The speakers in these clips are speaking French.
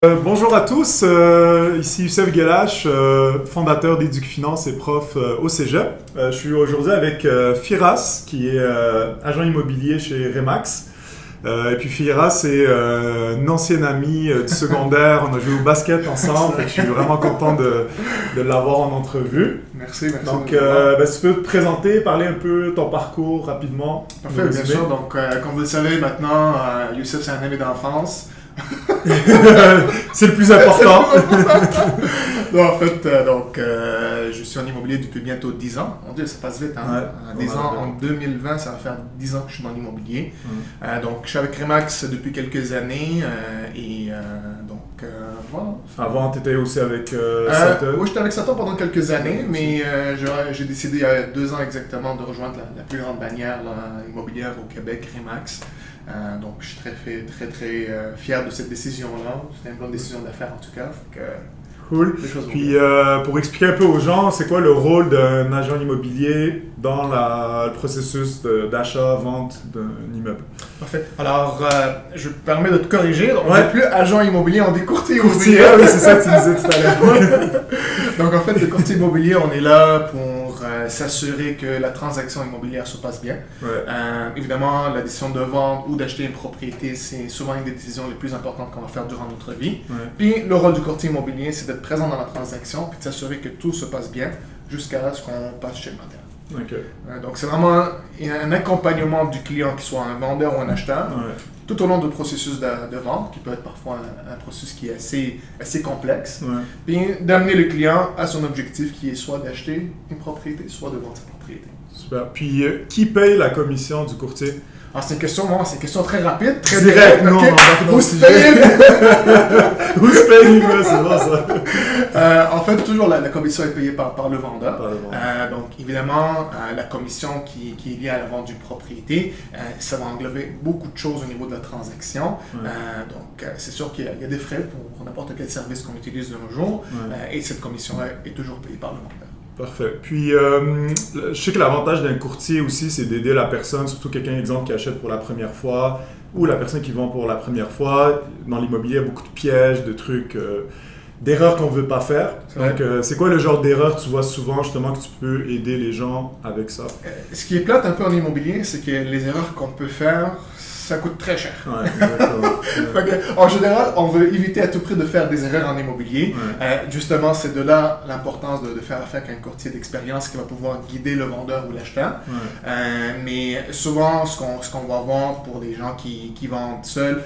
Bonjour à tous, ici Youssef Guelache, fondateur d'Educ Finance et prof au Cégep. Je suis aujourd'hui avec Firas, qui est agent immobilier chez Remax. Et puis Firas est une ancienne amie du secondaire, on a joué au basket ensemble, et je suis vraiment content de l'avoir en entrevue. Merci. Donc, si tu peux te présenter, parler un peu ton parcours rapidement. Parfait, bien sûr. Donc, comme vous le savez maintenant, Youssef, c'est un ami d'enfance. C'est le plus important. Non, en fait, je suis en immobilier depuis bientôt 10 ans. Mon Dieu, ça passe vite. Hein? Ouais, 10 ans, en 2020, ça va faire 10 ans que je suis dans l'immobilier. Donc, je suis avec Remax depuis quelques années. Voilà. Avant, tu étais aussi avec Oui, j'étais avec Sutton pendant quelques années, mais j'ai décidé il y a 2 ans exactement de rejoindre la plus grande bannière immobilière au Québec, Remax. Donc, je suis très fier de cette décision-là. C'était une bonne décision d'affaires en tout cas. Cool. Puis, pour expliquer un peu aux gens, c'est quoi le rôle d'un agent immobilier dans le processus d'achat-vente d'un immeuble? Parfait. Alors, je me permets de te corriger. On n'est plus agent immobilier, on est courtier immobilier. Oui, c'est ça que tu disais tout à l'heure. Donc, en fait, le courtier immobilier, on est là pour s'assurer que la transaction immobilière se passe bien. Ouais. Évidemment, la décision de vendre ou d'acheter une propriété, c'est souvent une des décisions les plus importantes qu'on va faire durant notre vie. Ouais. Puis, le rôle du courtier immobilier, c'est d'être présent dans la transaction puis de s'assurer que tout se passe bien jusqu'à ce qu'on passe chez le notaire. Okay. Donc, c'est vraiment un accompagnement du client, qu'il soit un vendeur ou un acheteur, tout au long du processus de vente, qui peut être parfois un processus qui est assez complexe, puis d'amener le client à son objectif, qui est soit d'acheter une propriété, soit de vendre sa propriété. Super. Puis, qui paye la commission du courtier? Alors, c'est une question très rapide, très directe. Non, okay. Où se paye? Où se paye, c'est bon ça. En fait, toujours la commission est payée par le vendeur. Donc, évidemment, la commission qui est liée à la vente d'une propriété, ça va englober beaucoup de choses au niveau de la transaction. Donc, c'est sûr qu'il y a des frais pour n'importe quel service qu'on utilise de nos jours. Et cette commission-là est toujours payée par le vendeur. Parfait. Puis, je sais que l'avantage d'un courtier aussi, c'est d'aider la personne, surtout quelqu'un, exemple, qui achète pour la première fois, ou la personne qui vend pour la première fois. Dans l'immobilier, il y a beaucoup de pièges, de trucs, d'erreurs qu'on ne veut pas faire. Donc, c'est quoi le genre d'erreur que tu vois souvent, justement, que tu peux aider les gens avec ça? Ce qui est plate un peu en immobilier, c'est que les erreurs qu'on peut faire, ça coûte très cher. En général, on veut éviter à tout prix de faire des erreurs en immobilier. Justement, c'est de là l'importance de faire affaire avec un courtier d'expérience qui va pouvoir guider le vendeur ou l'acheteur. Mais souvent, ce qu'on va voir pour des gens qui vendent seuls,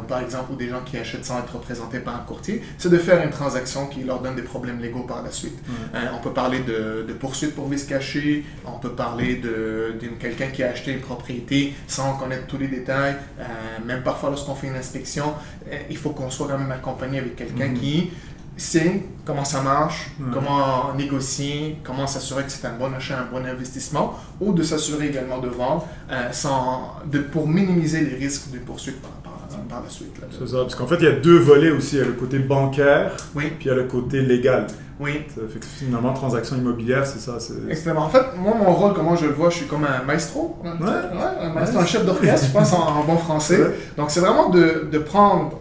par exemple, ou des gens qui achètent sans être représentés par un courtier, c'est de faire une transaction qui leur donne des problèmes légaux par la suite. On peut parler de poursuites pour vice caché, on peut parler de quelqu'un qui a acheté une propriété sans connaître tous les détails, même parfois lorsqu'on fait une inspection, il faut qu'on soit quand même accompagné avec quelqu'un qui sait comment ça marche, comment négocier, comment s'assurer que c'est un bon achat, un bon investissement, ou de s'assurer également de vendre pour minimiser les risques d'une poursuite par la suite. C'est ça, parce qu'en fait, il y a 2 volets aussi. Il y a le côté bancaire, puis il y a le côté légal. Oui. Ça fait que finalement, transaction immobilière, c'est ça. Exactement. En fait, moi, mon rôle, comment je le vois, je suis comme un maestro. Un maestro, un chef d'orchestre, je pense, en bon français. Donc, c'est vraiment de prendre,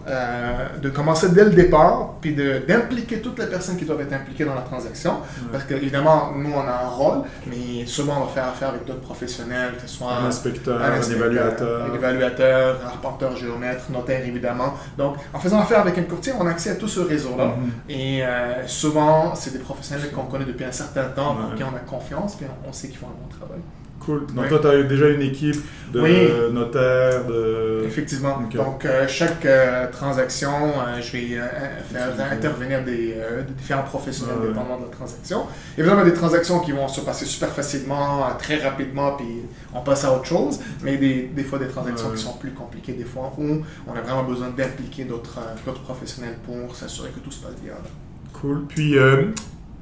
de commencer dès le départ, puis d'impliquer toutes les personnes qui doivent être impliquées dans la transaction. Parce qu'évidemment, nous, on a un rôle, mais souvent, on va faire affaire avec d'autres professionnels, que ce soit un inspecteur, un évaluateur, arpenteur, géomètre, notaire, évidemment. Donc, en faisant affaire avec un courtier, on a accès à tout ce réseau-là. Et souvent, c'est des professionnels qu'on connaît depuis un certain temps, en qui on a confiance, puis on sait qu'ils font un bon travail. Cool. Donc toi, tu as déjà une équipe de notaires, Effectivement. Okay. Donc, chaque transaction, je vais faire intervenir des différents professionnels dépendamment de la transaction. Évidemment, des transactions qui vont se passer super facilement, très rapidement, puis on passe à autre chose, mais des fois des transactions qui sont plus compliquées, des fois où on a vraiment besoin d'impliquer d'autres professionnels pour s'assurer que tout se passe bien. Cool. Puis,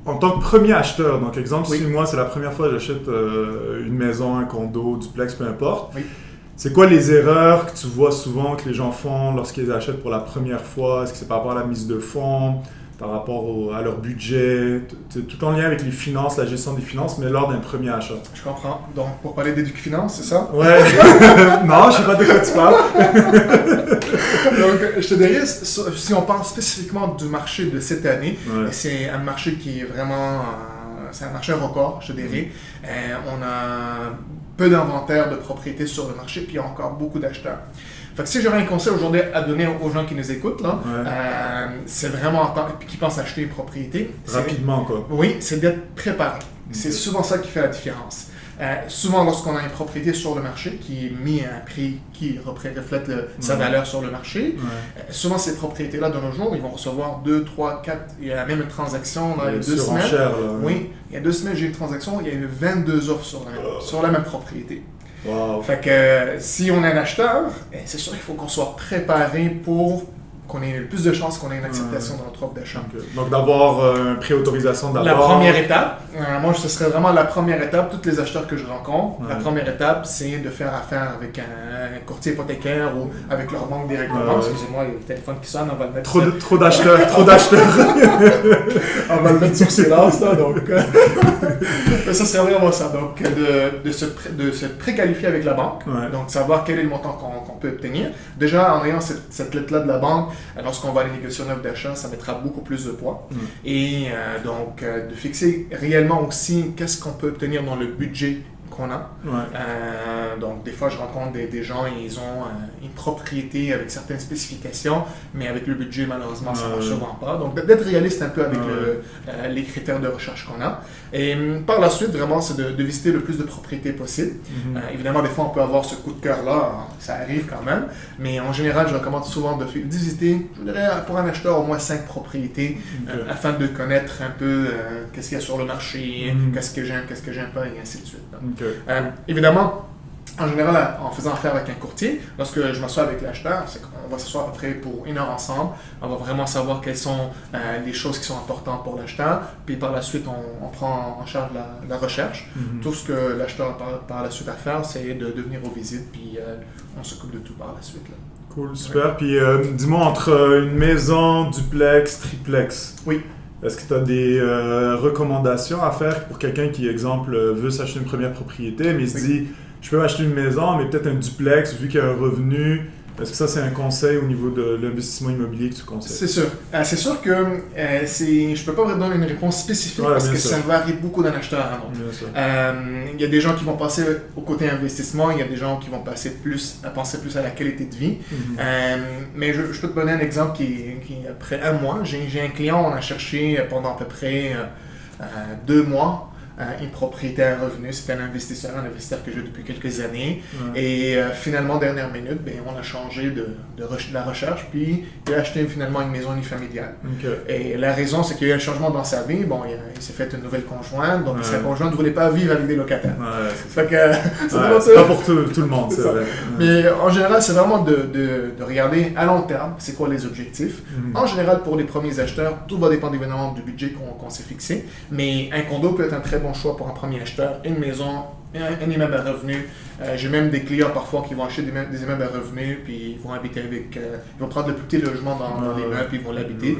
en tant que premier acheteur, donc exemple, si moi c'est la première fois que j'achète une maison, un condo, duplex, peu importe, c'est quoi les erreurs que tu vois souvent que les gens font lorsqu'ils achètent pour la première fois? Est-ce que c'est par rapport à la mise de fonds, par rapport à leur budget, tout en lien avec les finances, la gestion des finances, mais lors d'un premier achat. Je comprends. Donc, pour parler d'EducFinance, c'est ça? Ouais. Non, je sais pas de quoi tu parles. Donc, je te dirais, si on parle spécifiquement du marché de cette année, c'est un marché qui est vraiment... c'est un marché record, je te dirais. On a peu d'inventaire de propriétés sur le marché, puis il y a encore beaucoup d'acheteurs. Fait que si j'aurais un conseil aujourd'hui à donner aux gens qui nous écoutent, là, c'est vraiment qui pensent acheter une propriété. Rapidement, quoi. Oui, c'est d'être préparé. C'est souvent ça qui fait la différence. Souvent, lorsqu'on a une propriété sur le marché qui est mise à un prix qui reflète sa valeur sur le marché, souvent ces propriétés-là, de nos jours, ils vont recevoir 2, 3, 4, il y a même une transaction il y a 2 semaines. Oui, il y a 2 semaines, j'ai eu une transaction, il y a eu 22 offres sur la même propriété. Wow. Fait que si on est un acheteur, c'est sûr qu'il faut qu'on soit préparé pour qu'on ait le plus de chances qu'on ait une acceptation dans notre offre d'achat. Okay. Donc d'avoir une préautorisation d'abord. La première étape, moi ce serait vraiment la première étape, tous les acheteurs que je rencontre, la première étape c'est de faire affaire avec un courtier hypothécaire ou avec leur banque directement. Excusez-moi, il y a le téléphone qui sonne, on va le mettre trop d'acheteurs. On va le mettre sur silence là, donc ça serait vraiment ça, donc de se préqualifier avec la banque, donc savoir quel est le montant qu'on peut obtenir. Déjà en ayant cette lettre-là de la banque, lorsqu'on va aller négocier une offre d'achat, ça mettra beaucoup plus de poids. Et donc, de fixer réellement aussi qu'est-ce qu'on peut obtenir dans le budget qu'on a. Donc, des fois, je rencontre des gens et ils ont une propriété avec certaines spécifications, mais avec le budget, malheureusement, ça ne marche souvent pas. Donc, d'être réaliste un peu avec les critères de recherche qu'on a. Et par la suite, vraiment, c'est de visiter le plus de propriétés possible. Évidemment, des fois, on peut avoir ce coup de cœur-là, ça arrive quand même, mais en général, je recommande souvent de visiter, je dirais, pour un acheteur, au moins 5 propriétés, afin de connaître un peu qu'est-ce qu'il y a sur le marché, qu'est-ce que j'aime pas, et ainsi de suite. Évidemment, en général, en faisant affaire avec un courtier, lorsque je m'assois avec l'acheteur, c'est qu'on va s'asseoir à peu près pour 1 heure ensemble. On va vraiment savoir quelles sont les choses qui sont importantes pour l'acheteur. Puis par la suite, on prend en charge la recherche. Tout ce que l'acheteur a par la suite à faire, c'est de venir aux visites, puis on s'occupe de tout par la suite. Là. Cool, super. Puis dis-moi, entre une maison, duplex, triplex, est-ce que tu as des recommandations à faire pour quelqu'un qui, exemple, veut s'acheter une première propriété, mais il se dit, je peux acheter une maison, mais peut-être un duplex, vu qu'il y a un revenu. Est-ce que ça, c'est un conseil au niveau de l'investissement immobilier que tu conseilles? C'est sûr. C'est sûr que je ne peux pas vous donner une réponse spécifique parce que ça varie beaucoup d'un acheteur à un autre. Il y a des gens qui vont passer au côté investissement, il y a des gens qui vont penser plus à la qualité de vie. Mais je peux te donner un exemple qui est après 1 mois. J'ai un client, on a cherché pendant à peu près 2 mois. Une propriété à revenu, c'est un investisseur que j'ai depuis quelques années. Et finalement, dernière minute, on a changé de la recherche, puis il a acheté finalement une maison unifamiliale. Et la raison, c'est qu'il y a eu un changement dans sa vie. Bon, il s'est fait une nouvelle conjointe, donc sa conjointe ne voulait pas vivre avec des locataires. C'est pas pour tout le monde, c'est vrai. Mais en général, c'est vraiment de regarder à long terme, c'est quoi les objectifs. En général, pour les premiers acheteurs, tout va dépendre évidemment du budget qu'on s'est fixé, mais un condo peut être un très bon choix pour un premier acheteur, une maison, un immeuble à revenus. J'ai même des clients parfois qui vont acheter des immeubles à revenus, puis ils vont habiter avec, ils vont prendre le plus petit logement dans l'immeuble, puis ils vont l'habiter.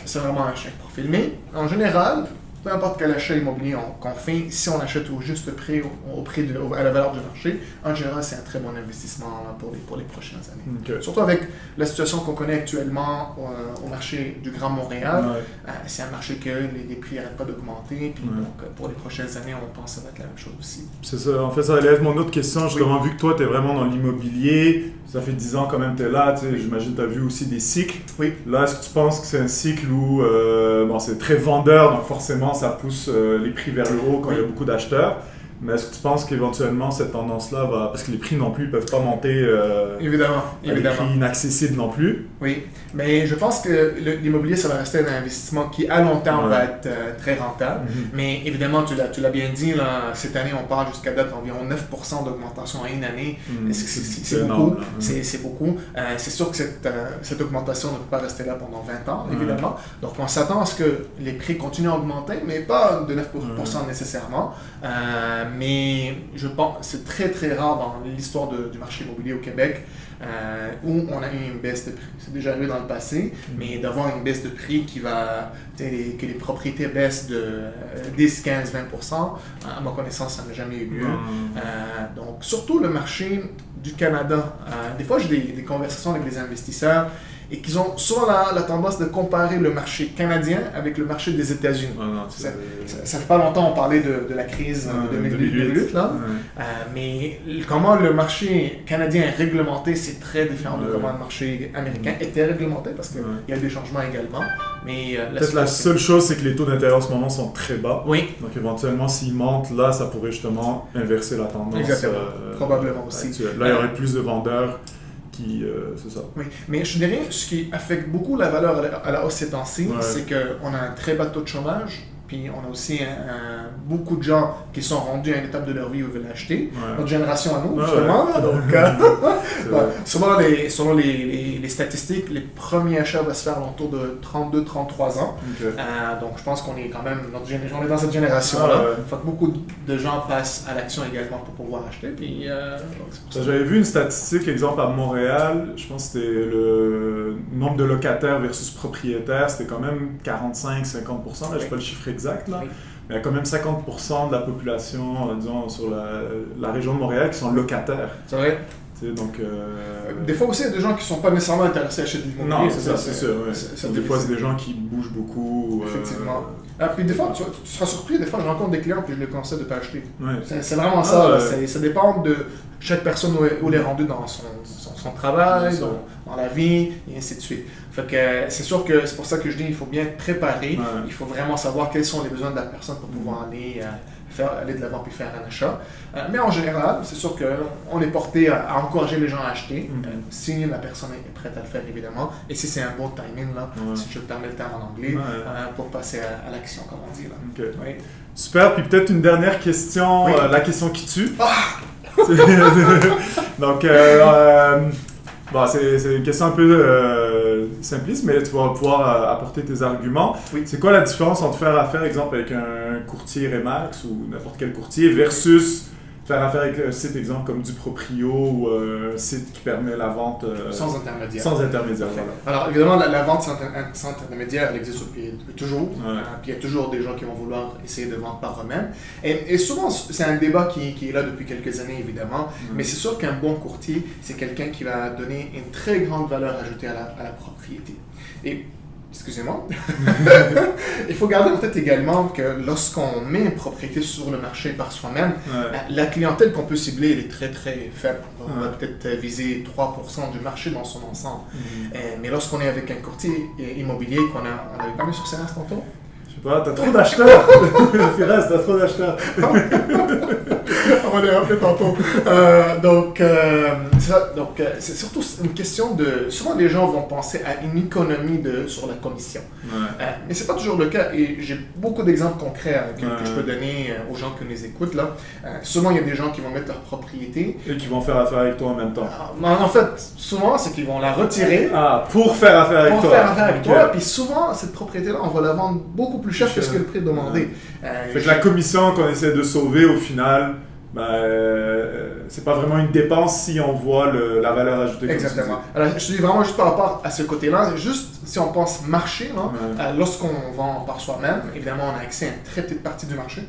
C'est vraiment un chèque profil. Mais en général, peu importe quel achat immobilier qu'on fait, si on achète au juste prix, à la valeur du marché, en général, c'est un très bon investissement pour les prochaines années. Surtout avec la situation qu'on connaît actuellement au marché du Grand Montréal. C'est un marché que les prix n'arrêtent pas d'augmenter. Puis donc, pour les prochaines années, on pense que ça va être la même chose aussi. C'est ça. En fait, ça allait être mon autre question. Justement, vu que toi, tu es vraiment dans l'immobilier, ça fait 10 ans quand même que tu es là. J'imagine que tu as vu aussi des cycles. Là, est-ce que tu penses que c'est un cycle où c'est très vendeur, donc forcément, ça pousse les prix vers le haut quand il y a beaucoup d'acheteurs. Mais est-ce que tu penses qu'éventuellement cette tendance-là va... Parce que les prix non plus ne peuvent pas monter évidemment. Les prix inaccessibles non plus. Oui, mais je pense que l'immobilier, ça va rester un investissement qui, à long terme, va être très rentable. Mais évidemment, tu l'as bien dit, là, cette année, on parle jusqu'à date d'environ 9% d'augmentation en une année. C'est beaucoup. C'est beaucoup. C'est sûr que cette augmentation ne peut pas rester là pendant 20 ans, évidemment. Donc, on s'attend à ce que les prix continuent à augmenter, mais pas de 9% nécessairement. Mais je pense c'est très très rare dans l'histoire du marché immobilier au Québec où on a eu une baisse de prix. C'est déjà arrivé dans le passé, mais d'avoir une baisse de prix que les propriétés baissent de 10, 15, 20%, à ma connaissance, ça n'a jamais eu lieu. Donc, surtout le marché du Canada. Des fois, j'ai des conversations avec les investisseurs et qu'ils ont souvent la tendance de comparer le marché canadien avec le marché des États-Unis. Ça fait pas longtemps on parlait de la crise de 2008 là, mais comment le marché canadien est réglementé, c'est très différent de comment le marché américain était réglementé, parce qu'il y a des changements également. Mais peut-être la seule chose, c'est que les taux d'intérêt en ce moment sont très bas. Oui. Donc éventuellement, s'ils montent, là, ça pourrait justement inverser la tendance. Exactement. Probablement aussi. Là, il y aurait plus de vendeurs. C'est ça. Oui, mais je dirais, ce qui affecte beaucoup la valeur à la hausse ces temps-ci, c'est qu'on a un très bas taux de chômage, puis on a aussi beaucoup de gens qui sont rendus à une étape de leur vie où ils veulent acheter. Notre génération à nous, justement. Donc, selon les statistiques, les premiers achats vont se faire autour de 32-33 ans. Donc, je pense qu'on est quand même, on est dans cette génération-là. Il faut que beaucoup de gens passent à l'action également pour pouvoir acheter. Puis, j'avais vu une statistique, exemple à Montréal, je pense que c'était le nombre de locataires versus propriétaires, c'était quand même 45-50%, là, je n'ai pas le chiffre exact, là. Mais il y a quand même 50% de la population, disons, sur la région de Montréal qui sont locataires. C'est vrai. Donc, des fois aussi, il y a des gens qui ne sont pas nécessairement intéressés à acheter de l'immobilier. Non, c'est sûr. Des fois, c'est des gens qui bougent beaucoup. Effectivement. Puis des fois, tu seras surpris, des fois, je rencontre des clients et je les conseille de ne pas acheter. C'est vraiment ça. Ça dépend de chaque personne où elle est rendue dans son travail, dans la vie, et ainsi de suite. Fait que c'est sûr que c'est pour ça que je dis qu'il faut bien être préparé. Il faut vraiment savoir quels sont les besoins de la personne pour pouvoir aller de l'avant puis faire un achat. Mais en général, c'est sûr qu'on est porté à encourager les gens à acheter, si la personne est prête à le faire, évidemment, et si c'est un bon timing, là, si je permets le terme en anglais, pour passer à l'action, comme on dit. Là. Super, puis peut-être une dernière question, la question qui tue. Donc, c'est une question un peu simpliste, mais tu vas pouvoir apporter tes arguments. C'est quoi la différence entre faire affaire, exemple, avec un courtier Remax ou n'importe quel courtier versus faire affaire avec un site, exemple, comme du Proprio ou un site qui permet la vente sans intermédiaire. Sans intermédiaire, voilà. Alors, évidemment, la vente sans intermédiaire, elle existe toujours. Puis il y a toujours des gens qui vont vouloir essayer de vendre par eux-mêmes. Et souvent, c'est un débat qui est là depuis quelques années, évidemment. Mais c'est sûr qu'un bon courtier, c'est quelqu'un qui va donner une très grande valeur ajoutée à la propriété. Et excusez-moi. Il faut garder en tête également que lorsqu'on met une propriété sur le marché par soi-même, la clientèle qu'on peut cibler elle est très très faible. On va peut-être viser 3% du marché dans son ensemble. Mais lorsqu'on est avec un courtier immobilier qu'on avait parlé sur Sénat tantôt. Je sais pas, t'as trop d'acheteurs. Firas, t'as trop d'acheteurs. On va les rappeler tantôt. Donc, c'est surtout une question de... Souvent, les gens vont penser à une économie sur la commission. Mais ce n'est pas toujours le cas. Et j'ai beaucoup d'exemples concrets que je peux donner aux gens qui nous écoutent. Là. Souvent, il y a des gens qui vont mettre leur propriété. Et qui vont faire affaire avec toi en même temps. En fait, souvent, c'est qu'ils vont la retirer. Pour faire affaire avec toi. Pour faire affaire avec toi. Puis souvent, cette propriété-là, on va la vendre beaucoup plus cher que ce que le prix demandé. Fait que la commission qu'on essaie de sauver, au final, c'est pas vraiment une dépense si on voit la valeur ajoutée. Exactement. Alors, je te dis vraiment juste par rapport à ce côté-là, juste si on pense marché, lorsqu'on vend par soi-même, évidemment, on a accès à une très petite partie du marché.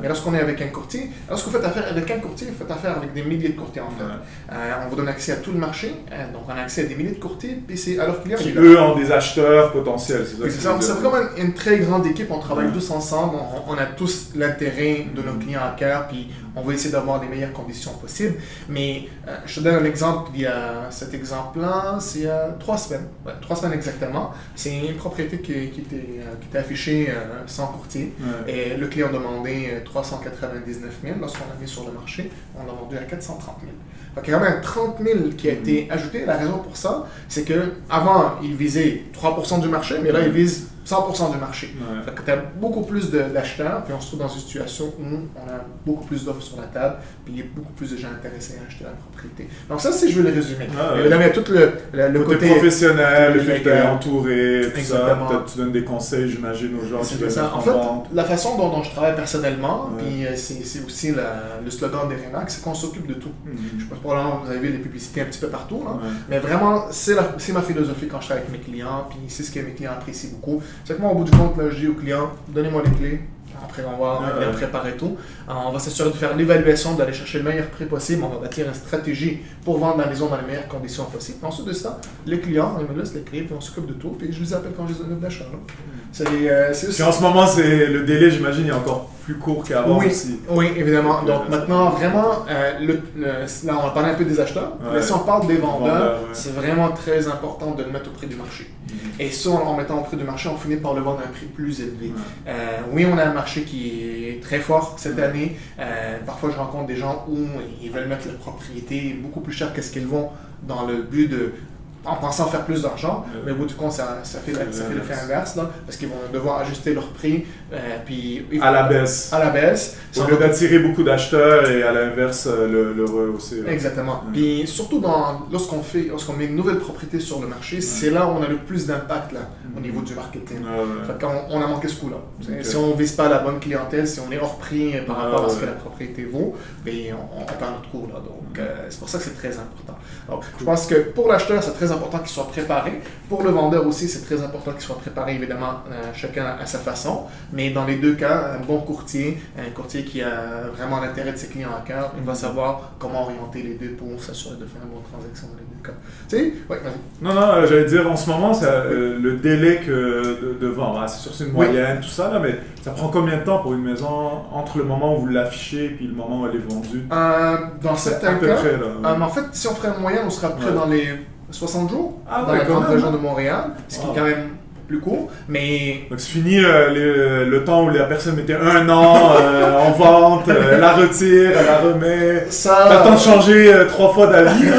Mais lorsqu'on est avec un courtier, lorsque vous faites affaire avec un courtier, vous faites affaire avec des milliers de courtiers en fait. On vous donne accès à tout le marché, donc on a accès à des milliers de courtiers, puis c'est à leurs clients. Qui eux ont des acheteurs potentiels, c'est ça? C'est vraiment une très grande équipe, on travaille tous ensemble, on a tous l'intérêt de nos clients à cœur, puis on va essayer d'avoir les meilleures conditions possibles. Mais je te donne un exemple, il y a cet exemple-là, c'est il y a 3 semaines, 3 semaines exactement. C'est une propriété qui était affichée sans courtier, et le client demandait 399 000 lorsqu'on l'a mis sur le marché, on l'a vendu à 430 000. Donc, il y a quand même 30 000 qui a été ajouté. La raison pour ça, c'est qu'avant, il visait 3% du marché, mais là, il vise 100% du marché. Ouais. Fait que tu as beaucoup plus d'acheteurs, puis on se trouve dans une situation où on a beaucoup plus d'offres sur la table, puis il y a beaucoup plus de gens intéressés à acheter la propriété. Donc ça, si je veux le résumer. Évidemment, il y a tout le côté professionnel, le fait que tu es entouré, tout exactement. ça. Peut-être tu donnes des conseils, j'imagine, aux gens qui veulent ça. mettre En fait, la façon dont je travaille personnellement, puis c'est aussi le slogan des Remax, c'est qu'on s'occupe de tout. Je pense probablement vous avez vu les publicités un petit peu partout, là, mais vraiment, c'est ma philosophie quand je travaille avec mes clients, puis c'est ce que mes clients apprécient beaucoup. C'est que moi, au bout du compte, là, je dis aux clients, donnez-moi les clés. Après, on va préparer tout. On va s'assurer de faire l'évaluation, d'aller chercher le meilleur prix possible. On va bâtir une stratégie pour vendre la maison dans les meilleures conditions possibles. Ensuite de ça, les clients, ils me laissent les clés, puis on s'occupe de tout. Puis je les appelle quand je les donne d'achat. Puis en ce moment, le délai, j'imagine, est encore plus court qu'avant aussi. Oui, évidemment. Donc maintenant, vraiment, là, on va parler un peu des acheteurs. Mais si on parle des vendeurs, c'est vraiment très important de le mettre au prix du marché. Et ça, en mettant au prix du marché, on finit par le vendre à un prix plus élevé. Oui, on a un marché qui est très fort cette année. Parfois, je rencontre des gens où ils veulent mettre leur propriété beaucoup plus cher qu'est-ce qu'ils vont dans le but en pensant faire plus d'argent, mais au bout du compte, ça fait l'effet inverse, là, parce qu'ils vont devoir ajuster leur prix, puis à la baisse. À la baisse. Au lieu d'attirer beaucoup d'acheteurs et à l'inverse, le rehausser. Exactement. Puis surtout lorsqu'on met une nouvelle propriété sur le marché, c'est là où on a le plus d'impact là, au niveau du marketing. Fait qu'on a manqué ce coup-là. Si on ne vise pas la bonne clientèle, si on est hors prix par rapport à ce que la propriété vaut, bien, on perd notre coût. Là. Donc, c'est pour ça que c'est très important. Donc, je pense que pour l'acheteur, c'est très important qu'il soit préparé. Pour le vendeur aussi, c'est très important qu'il soit préparé, évidemment, chacun à sa façon. Mais dans les deux cas, un bon courtier, un courtier qui a vraiment l'intérêt de ses clients à cœur, il va savoir comment orienter les deux pour s'assurer de faire une bonne transaction dans les deux cas. Tu sais? Oui, vas-y. Non, j'allais dire, en ce moment, le délai de vente, c'est sûr, c'est une moyenne, tout ça, là, mais ça prend combien de temps pour une maison entre le moment où vous l'affichez et le moment où elle est vendue? Dans certains cas, en fait, si on ferait une moyenne, on serait prêt dans les 60 jours dans la grande région de Montréal, ce qui est quand même plus court, mais... Donc c'est fini le temps où la personne mettait 1 an en vente, elle la retire, elle la remet... T'as le temps de changer 3 fois d'avis.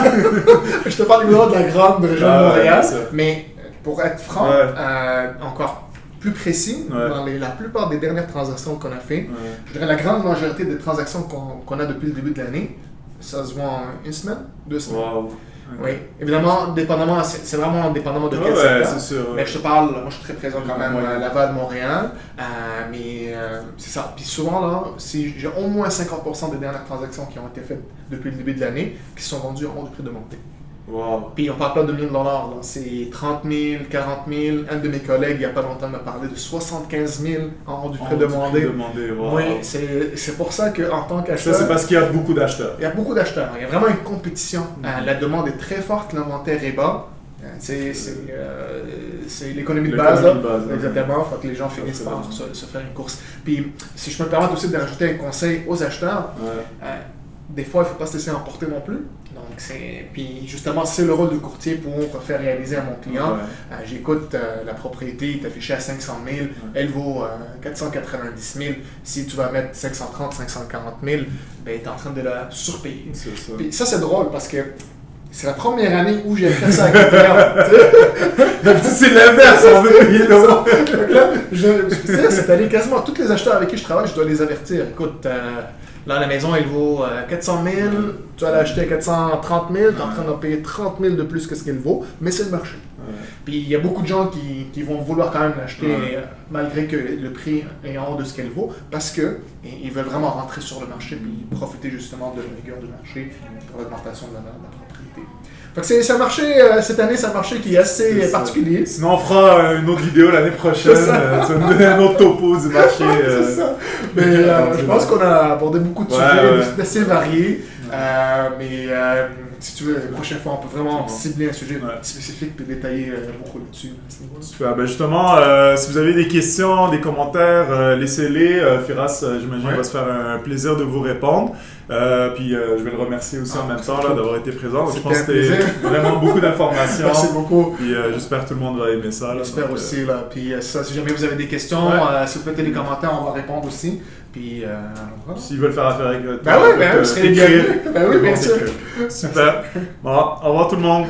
Je te parle évidemment de la grande région de Montréal, mais pour être franc, encore plus précis, dans la plupart des dernières transactions qu'on a fait, je dirais la grande majorité des transactions qu'on a depuis le début de l'année, ça se voit en 1 semaine, 2 semaines. Wow. Oui, évidemment, c'est vraiment dépendamment de quel secteur. Mais je te parle, moi je suis très présent quand même à Laval, Montréal, mais c'est ça. Puis souvent là, j'ai au moins 50% des dernières transactions qui ont été faites depuis le début de l'année qui sont vendues en haut du prix demandé. Wow. Puis on parle pas de $1 000, c'est 30 000, 40 000. Un de mes collègues, il n'y a pas longtemps, m'a parlé de 75 000 en haut du prix demandé. Wow. Oui, c'est pour ça qu'en tant qu'acheteur... Ça, c'est parce qu'il y a beaucoup d'acheteurs. Il y a beaucoup d'acheteurs. Il y a vraiment une compétition. La demande est très forte, l'inventaire est bas. C'est l'économie de base. Exactement. Il faut que les gens finissent par se faire une course. Puis, si je peux me permettre aussi de rajouter un conseil aux acheteurs, des fois, il ne faut pas se laisser emporter non plus. Donc, puis justement, c'est le rôle du courtier pour faire réaliser à mon client. J'écoute, la propriété est affichée à 500 000, elle vaut 490 000. Si tu vas mettre 530, 540 000, ben, tu es en train de la surpayer. Puis ça, c'est drôle parce que c'est la première année où j'ai fait ça avec les clients. C'est l'inverse, on veut payer là, cette année, quasiment tous les acheteurs avec qui je travaille, je dois les avertir. Écoute, là, la maison, elle vaut 400 000, tu vas l'acheter à 430 000, tu es en train d'en payer 30 000 de plus que ce qu'elle vaut, mais c'est le marché. Puis il y a beaucoup de gens qui vont vouloir quand même l'acheter malgré que le prix est en haut de ce qu'elle vaut, parce qu'ils veulent vraiment rentrer sur le marché et profiter justement de la rigueur du marché pour l'augmentation de la propriété. Fait que c'est un marché, cette année, c'est un marché qui est assez particulier. Sinon, on fera une autre vidéo l'année prochaine. Tu vas nous donner un autre topo du marché. C'est ça. Mais je pense qu'on a abordé beaucoup de sujets assez variés. Mais si tu veux, la prochaine fois, on peut vraiment cibler un sujet spécifique et détailler beaucoup là-dessus. Super. Ben justement, si vous avez des questions, des commentaires, laissez-les. Firas, j'imagine, va se faire un plaisir de vous répondre. Puis je vais le remercier aussi en même temps d'avoir été présent. Je pense que c'était vraiment beaucoup d'informations. Merci beaucoup. Puis j'espère que tout le monde va aimer ça. J'espère aussi. Là. Puis ça, si jamais vous avez des questions, si vous mettez les commentaires, on va répondre aussi. Puis voilà. S'ils veulent faire affaire avec toi, vous serez les bienvenus. Ben oui, bien sûr. Super. Bon, au revoir tout le monde.